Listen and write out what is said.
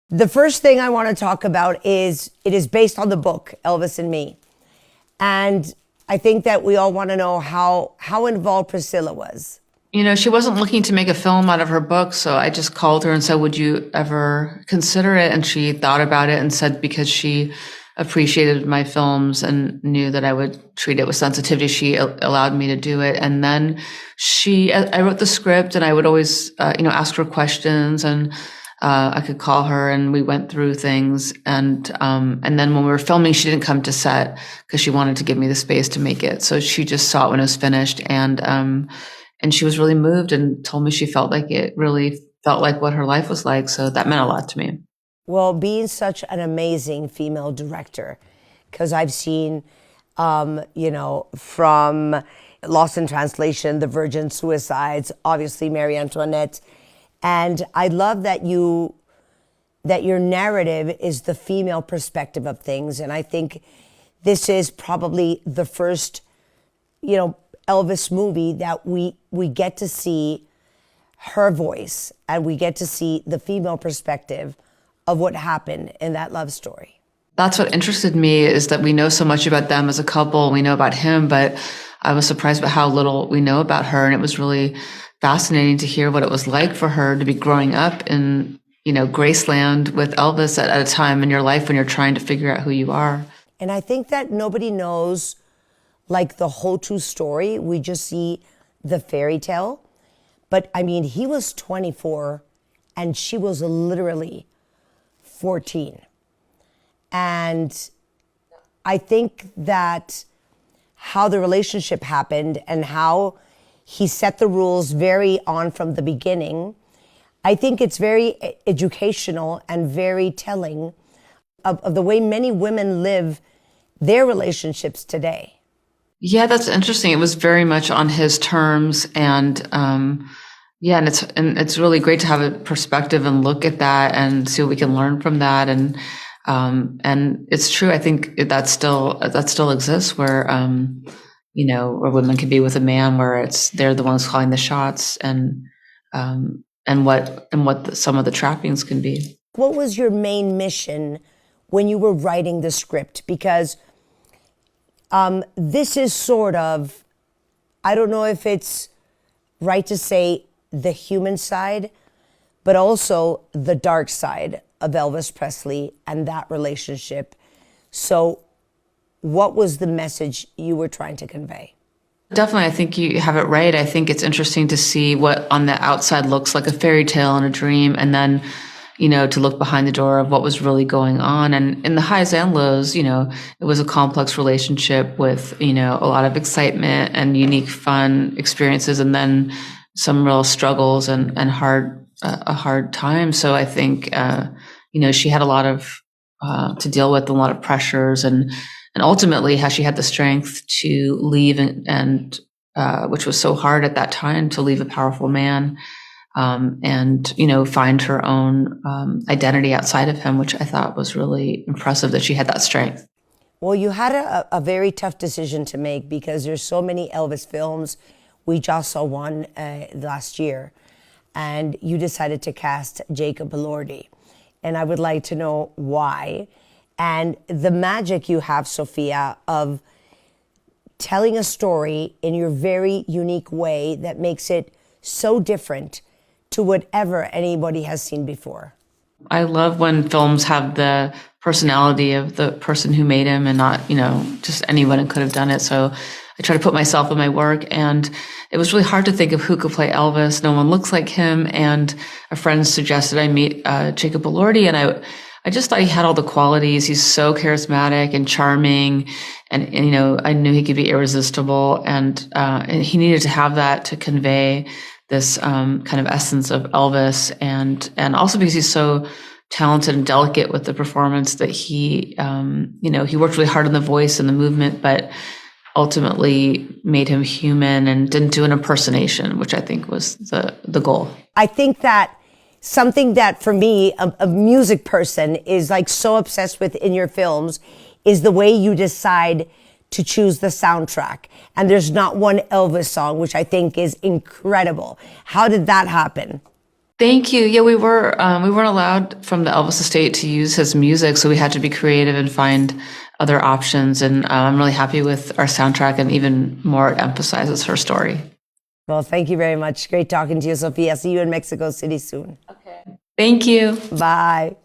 The first thing I want to talk about is it is based on the book, Elvis and Me. And I think that we all want to know how involved Priscilla was. You know, she wasn't looking to make a film out of her book, so I just called her and said, would you ever consider it? And she thought about it and said because she appreciated my films and knew that I would treat it with sensitivity, she allowed me to do it. And then I wrote the script and I would always, ask her questions and I could call her and we went through things. And then when we were filming, she didn't come to set because she wanted to give me the space to make it. So she just saw it when it was finished. And she was really moved and told me she felt like it really felt like what her life was like. So that meant a lot to me. Well, being such an amazing female director, because I've seen, from Lost in Translation, The Virgin Suicides, obviously Marie Antoinette, and I love that your narrative is the female perspective of things, and I think this is probably the first, Elvis movie that we get to see her voice and we get to see the female perspective of what happened in that love story. That's what interested me, is that we know so much about them as a couple. We know about him, but I was surprised about how little we know about her. And it was really fascinating to hear what it was like for her to be growing up in, Graceland with Elvis at a time in your life when you're trying to figure out who you are. And I think that nobody knows like the whole true story. We just see the fairy tale. But I mean, he was 24 and she was literally 14. And I think that how the relationship happened and how he set the rules very on from the beginning, I think it's very educational and very telling of the way many women live their relationships today. Yeah, that's interesting. It was very much on his terms, and and it's really great to have a perspective and look at that and see what we can learn from that. And it's true. I think that still exists where where women can be with a man where they're the ones calling the shots, and what some of the trappings can be. What was your main mission when you were writing the script? Because this is sort of, I don't know if it's right to say the human side, but also the dark side of Elvis Presley and that relationship. So what was the message you were trying to convey? Definitely, I think you have it right. I think it's interesting to see what on the outside looks like a fairy tale and a dream, and then to look behind the door of what was really going on. And in the highs and lows, it was a complex relationship with, a lot of excitement and unique fun experiences, and then some real struggles and a hard time. So I think, she had a lot of, to deal with, a lot of pressures, and ultimately how she had the strength to leave and which was so hard at that time, to leave a powerful man. And find her own identity outside of him, which I thought was really impressive that she had that strength. Well, you had a very tough decision to make because there's so many Elvis films. We just saw one last year, and you decided to cast Jacob Elordi. And I would like to know why. And the magic you have, Sofia, of telling a story in your very unique way that makes it so different to whatever anybody has seen before. I love when films have the personality of the person who made him and not, just anyone could have done it. So I try to put myself in my work, and it was really hard to think of who could play Elvis. No one looks like him. And a friend suggested I meet Jacob Elordi, and I just thought he had all the qualities. He's so charismatic and charming, and I knew he could be irresistible, and he needed to have that to convey this kind of essence of Elvis, and also because he's so talented and delicate with the performance that he worked really hard on the voice and the movement, but ultimately made him human and didn't do an impersonation, which I think was the goal. I think that something that for me, a music person, is like so obsessed with in your films is the way you decide to choose the soundtrack. And there's not one Elvis song, which I think is incredible. How did that happen? Thank you. Yeah, we weren't allowed from the Elvis estate to use his music, so we had to be creative and find other options. And I'm really happy with our soundtrack, and even more, it emphasizes her story. Well, thank you very much. Great talking to you, Sofia. See you in Mexico City soon. Okay. Thank you. Bye.